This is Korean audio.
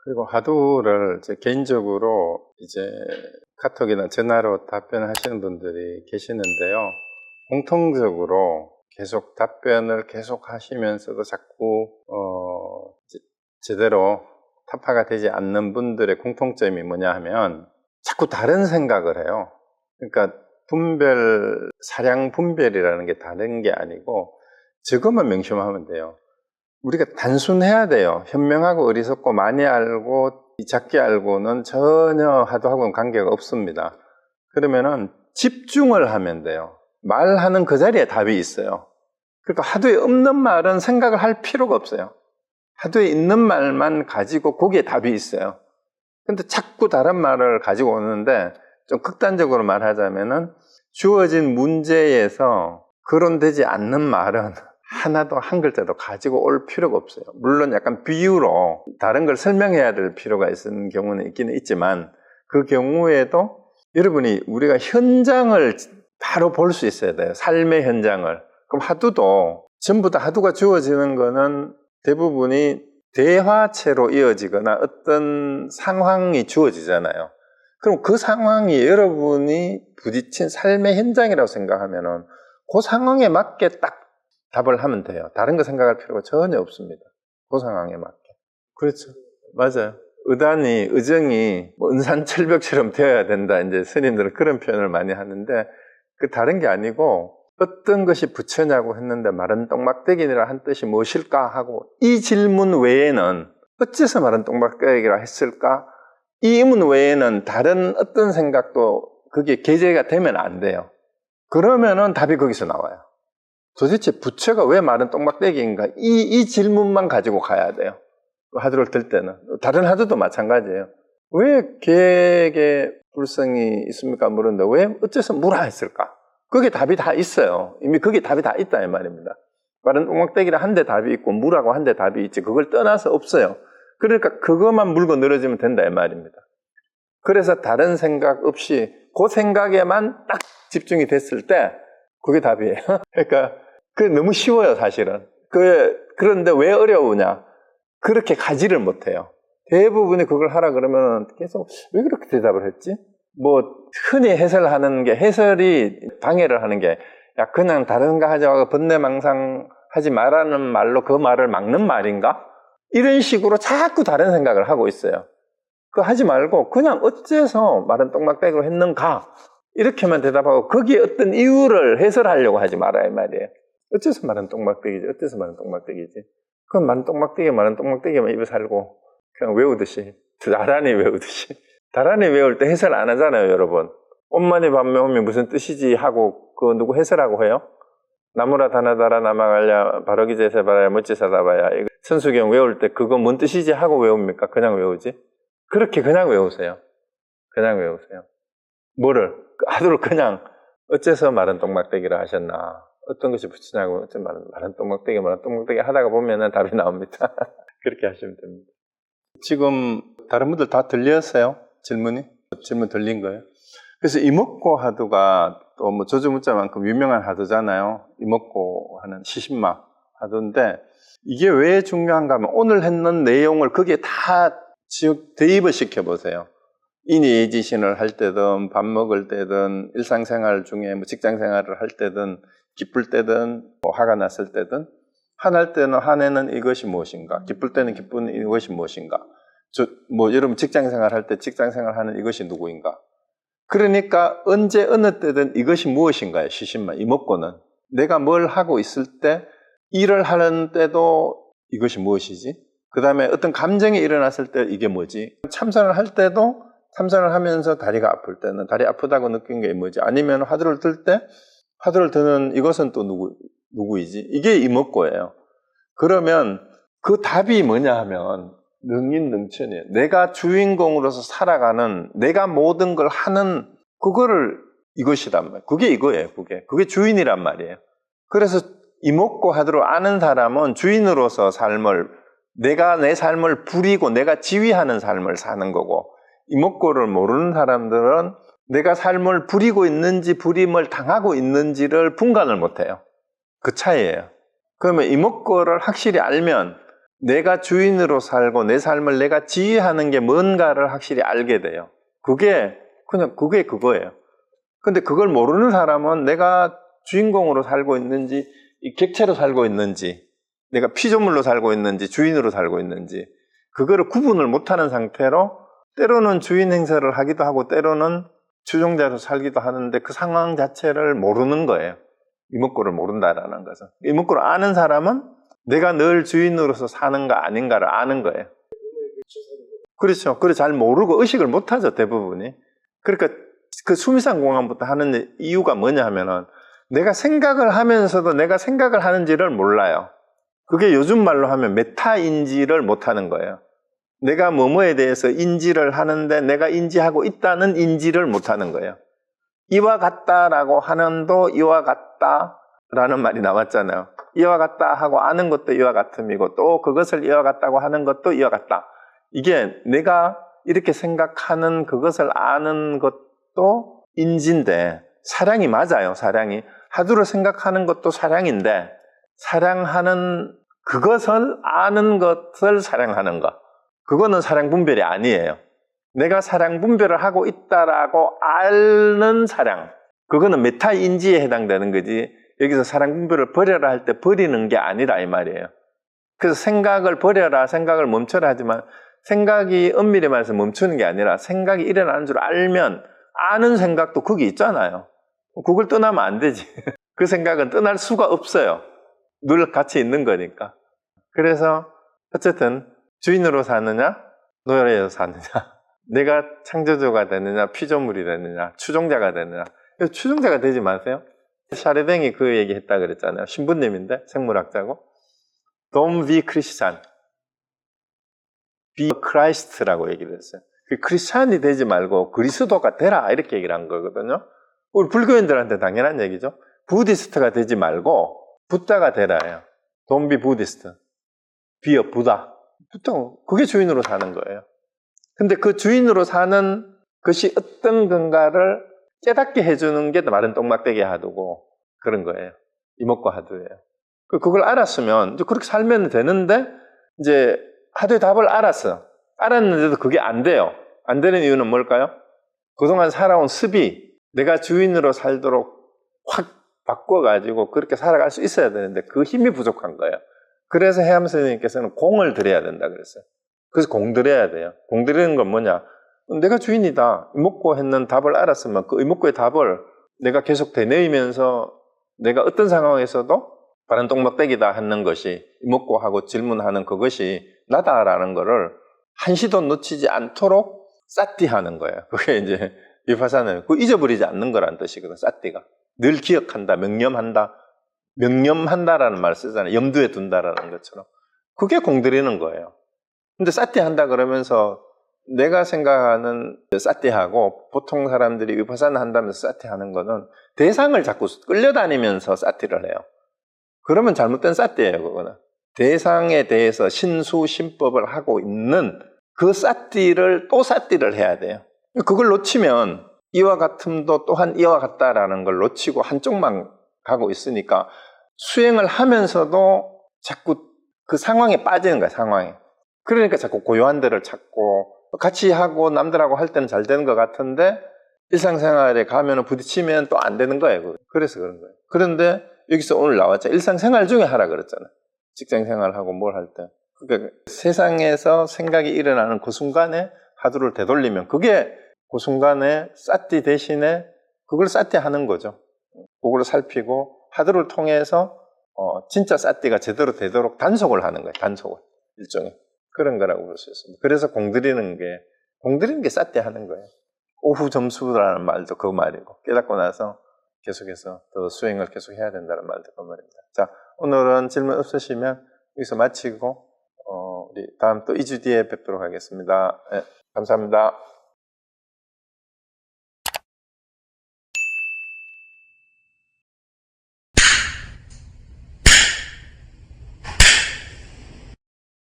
그리고 하두를 이제 개인적으로 이제 카톡이나 전화로 답변하시는 분들이 계시는데요. 공통적으로 계속 답변을 계속 하시면서도 자꾸 제대로 타파가 되지 않는 분들의 공통점이 뭐냐 하면 자꾸 다른 생각을 해요. 그러니까 사량 분별이라는 게 다른 게 아니고 저것만 명심하면 돼요. 우리가 단순해야 돼요. 현명하고 어리석고 많이 알고 작게 알고는 전혀 하두하고는 관계가 없습니다. 그러면은 집중을 하면 돼요. 말하는 그 자리에 답이 있어요. 그러니까 하두에 없는 말은 생각을 할 필요가 없어요. 하두에 있는 말만 가지고 거기에 답이 있어요. 근데 자꾸 다른 말을 가지고 오는데 좀 극단적으로 말하자면은 주어진 문제에서 거론되지 않는 말은 하나도 한 글자도 가지고 올 필요가 없어요. 물론 약간 비유로 다른 걸 설명해야 될 필요가 있는 경우는 있기는 있지만 그 경우에도 여러분이 우리가 현장을 바로 볼 수 있어야 돼요. 삶의 현장을. 그럼 하두도 전부 다 하두가 주어지는 거는 대부분이 대화체로 이어지거나 어떤 상황이 주어지잖아요. 그럼 그 상황이 여러분이 부딪힌 삶의 현장이라고 생각하면은 그 상황에 맞게 딱 답을 하면 돼요. 다른 거 생각할 필요가 전혀 없습니다. 그 상황에 맞게. 그렇죠. 맞아요. 의정이 은산철벽처럼 되어야 된다. 이제 스님들은 그런 표현을 많이 하는데 그 다른 게 아니고 어떤 것이 부처냐고 했는데 마른 똥막대기라 한 뜻이 무엇일까 하고 이 질문 외에는 어째서 마른 똥막대기라 했을까? 이 의문 외에는 다른 어떤 생각도 그게 계제가 되면 안 돼요. 그러면은 답이 거기서 나와요. 도대체 부처가 왜 마른 똥막대기인가? 이 질문만 가지고 가야 돼요. 하두를 들 때는. 다른 하두도 마찬가지예요. 왜 개에게 불성이 있습니까? 물었는데 왜 어째서 무라 했을까? 그게 답이 다 있어요. 이미 그게 답이 다 있다 이 말입니다. 마른 똥막대기라 한 대 답이 있고 무라고 한 대 답이 있지 그걸 떠나서 없어요. 그러니까 그것만 물고 늘어지면 된다 이 말입니다. 그래서 다른 생각 없이 그 생각에만 딱 집중이 됐을 때 그게 답이에요. 그러니까 그게 너무 쉬워요 사실은. 그런데 왜 어려우냐? 그렇게 가지를 못해요. 대부분이 그걸 하라 그러면 계속 왜 그렇게 대답을 했지? 흔히 해설하는 게 해설이 방해를 하는 게 야 그냥 다른 거 하자고 번뇌망상하지 말라는 말로 그 말을 막는 말인가? 이런 식으로 자꾸 다른 생각을 하고 있어요. 그거 하지 말고 그냥 어째서 마른 똥막대기로 했는가? 이렇게만 대답하고 거기에 어떤 이유를 해설하려고 하지 말아야 이 말이에요. 어째서 마른 똥막대기지? 어째서 마른 똥막대기지? 그럼 마른 똥막대기만 입에 살고 그냥 외우듯이 나란히 외우듯이 나란히 외울 때 해설 안 하잖아요 여러분. 엄마니 반매홈이 무슨 뜻이지 하고 그거 누구 해설하고 해요? 나무라 다나다라 나마갈랴 바로기제세바라야 멋지사다바야 천수경 외울 때 그거 뭔 뜻이지 하고 외웁니까? 그냥 외우지? 그렇게 그냥 외우세요. 그냥 외우세요. 뭐를? 하두를 그냥 어째서 마른 똥막대기라 하셨나? 어떤 것이 붙이냐고 마른 똥막대기 하다가 보면은 답이 나옵니다. 그렇게 하시면 됩니다. 지금 다른 분들 다 들렸어요? 질문 들린 거예요? 그래서 이목고 하두가 또 조주문자만큼 유명한 하두잖아요. 이목고 하는 시신마 하두인데 이게 왜 중요한가 하면 오늘 했는 내용을 거기에 다 대입을 시켜보세요. 인의예지신을 할 때든 밥 먹을 때든 일상생활 중에 직장생활을 할 때든 기쁠 때든 화가 났을 때든 화날 때는 화내는 이것이 무엇인가? 기쁠 때는 기쁘는 이것이 무엇인가? 여러분 직장생활 할 때 직장생활 하는 이것이 누구인가? 그러니까 언제 어느 때든 이것이 무엇인가요? 시신만 이목고는 내가 뭘 하고 있을 때 일을 하는 때도 이것이 무엇이지? 그 다음에 어떤 감정이 일어났을 때 이게 뭐지? 참선을 할 때도 참선을 하면서 다리가 아플 때는 다리 아프다고 느낀 게 뭐지? 아니면 화두를 들 때 화두를 드는 이것은 또 누구이지? 이게 이목고예요. 그러면 그 답이 뭐냐 하면 능인능천이에요. 내가 주인공으로서 살아가는 내가 모든 걸 하는 그거를 이것이란 말이에요. 그게 이거예요. 그게 주인이란 말이에요. 그래서 이목고 하두를 아는 사람은 주인으로서 내가 내 삶을 부리고 내가 지휘하는 삶을 사는 거고 이목고를 모르는 사람들은 내가 삶을 부리고 있는지 부림을 당하고 있는지를 분간을 못해요. 그 차이예요. 그러면 이목고를 확실히 알면 내가 주인으로 살고 내 삶을 내가 지휘하는 게 뭔가를 확실히 알게 돼요. 그게 그거예요. 근데 그걸 모르는 사람은 내가 주인공으로 살고 있는지, 이 객체로 살고 있는지, 내가 피조물로 살고 있는지, 주인으로 살고 있는지, 그거를 구분을 못하는 상태로 때로는 주인 행세를 하기도 하고 때로는 추종자로 살기도 하는데 그 상황 자체를 모르는 거예요. 이목구를 모른다라는 것은. 이목구를 아는 사람은 내가 늘 주인으로서 사는가 아닌가를 아는 거예요. 그렇죠. 그래 잘 모르고 의식을 못하죠, 대부분이. 그러니까 그 수미상 공항부터 하는 이유가 뭐냐 하면은 내가 생각을 하면서도 내가 생각을 하는지를 몰라요. 그게 요즘 말로 하면 메타인지를 못하는 거예요. 내가 뭐뭐에 대해서 인지를 하는데 내가 인지하고 있다는 인지를 못하는 거예요. 이와 같다라고 하는도 이와 같다라는 말이 나왔잖아요. 이와 같다 하고 아는 것도 이와 같음이고 또 그것을 이와 같다고 하는 것도 이와 같다. 이게 내가 이렇게 생각하는 그것을 아는 것도 인지인데 사량이 맞아요. 사량이. 하두를 생각하는 것도 사량인데 사량하는 그것을 아는 것을 사량하는 것. 그거는 사량 분별이 아니에요. 내가 사량 분별을 하고 있다라고 아는 사량. 그거는 메타인지에 해당되는 거지. 여기서 사량 분별을 버려라 할 때 버리는 게 아니라 이 말이에요. 그래서 생각을 버려라, 생각을 멈춰라 하지만 생각이 엄밀히 말해서 멈추는 게 아니라 생각이 일어나는 줄 알면 아는 생각도 거기 있잖아요. 그걸 떠나면 안 되지. 그 생각은 떠날 수가 없어요. 늘 같이 있는 거니까. 그래서 어쨌든 주인으로 사느냐, 노예로 사느냐, 내가 창조주가 되느냐, 피조물이 되느냐, 추종자가 되느냐. 추종자가 되지 마세요. 샤르댕이 그 얘기 했다 그랬잖아요. 신부님인데, 생물학자고. Don't be Christian. Be Christ라고 얘기를 했어요. 그 크리스찬이 되지 말고 그리스도가 되라 이렇게 얘기를 한 거거든요. 우리 불교인들한테 당연한 얘기죠. 부디스트가 되지 말고 부다가 되라예요. Don't be Buddhist. Be a Buddha. 그게 주인으로 사는 거예요. 근데 그 주인으로 사는 것이 어떤 건가를 깨닫게 해주는 게 마른 똥막대기 하두고 그런 거예요. 이목과 하두예요. 그걸 알았으면 이제 그렇게 살면 되는데 이제 하두의 답을 알았어. 알았는데도 그게 안 돼요. 안 되는 이유는 뭘까요? 그동안 살아온 습이 내가 주인으로 살도록 확 바꿔가지고 그렇게 살아갈 수 있어야 되는데 그 힘이 부족한 거예요. 그래서 해암 선생님께서는 공을 들여야 된다 그랬어요. 그래서 공 들여야 돼요. 공 들이는 건 뭐냐? 내가 주인이다. 이목구 했는 답을 알았으면 그 이목구의 답을 내가 계속 되뇌이면서 내가 어떤 상황에서도 바른 똥막대기다 하는 것이 이목구하고 질문하는 그것이 나다라는 거를 한시도 놓치지 않도록 싸띠하는 거예요. 그게 이제 비파사는 그 잊어버리지 않는 거라는 뜻이거든. 싸띠가 늘 기억한다, 명념한다. 명념한다라는 말을 쓰잖아요. 염두에 둔다라는 것처럼. 그게 공들이는 거예요. 근데 싸띠한다 그러면서 내가 생각하는 싸띠하고 보통 사람들이 위파사나 한다면서 싸띠하는 거는 대상을 자꾸 끌려다니면서 싸띠를 해요. 그러면 잘못된 싸띠예요, 그거는. 대상에 대해서 신수신법을 하고 있는 그 싸띠를 또 싸띠를 해야 돼요. 그걸 놓치면 이와 같음도 또한 이와 같다라는 걸 놓치고 한쪽만 가고 있으니까 수행을 하면서도 자꾸 그 상황에 빠지는 거야, 상황에. 그러니까 자꾸 고요한 데를 찾고 같이 하고 남들하고 할 때는 잘 되는 것 같은데 일상생활에 가면 부딪히면 또 안 되는 거예요. 그래서 그런 거예요. 그런데 여기서 오늘 나왔죠. 일상생활 중에 하라 그랬잖아요. 직장생활하고 뭘 할 때. 그러니까 세상에서 생각이 일어나는 그 순간에 하두를 되돌리면 그게 그 순간에 싸띠 대신에 그걸 싸띠 하는 거죠. 그걸 살피고 하두를 통해서 진짜 싸띠가 제대로 되도록 단속을 하는 거예요. 단속을. 일종의. 그런 거라고 볼 수 있습니다. 그래서 공들이는 게 싸띠 하는 거예요. 오후 점수라는 말도 그 말이고 깨닫고 나서 계속해서 더 수행을 계속 해야 된다는 말도 그 말입니다. 자, 오늘은 질문 없으시면 여기서 마치고 우리 다음 또 2주 뒤에 뵙도록 하겠습니다. 네, 감사합니다.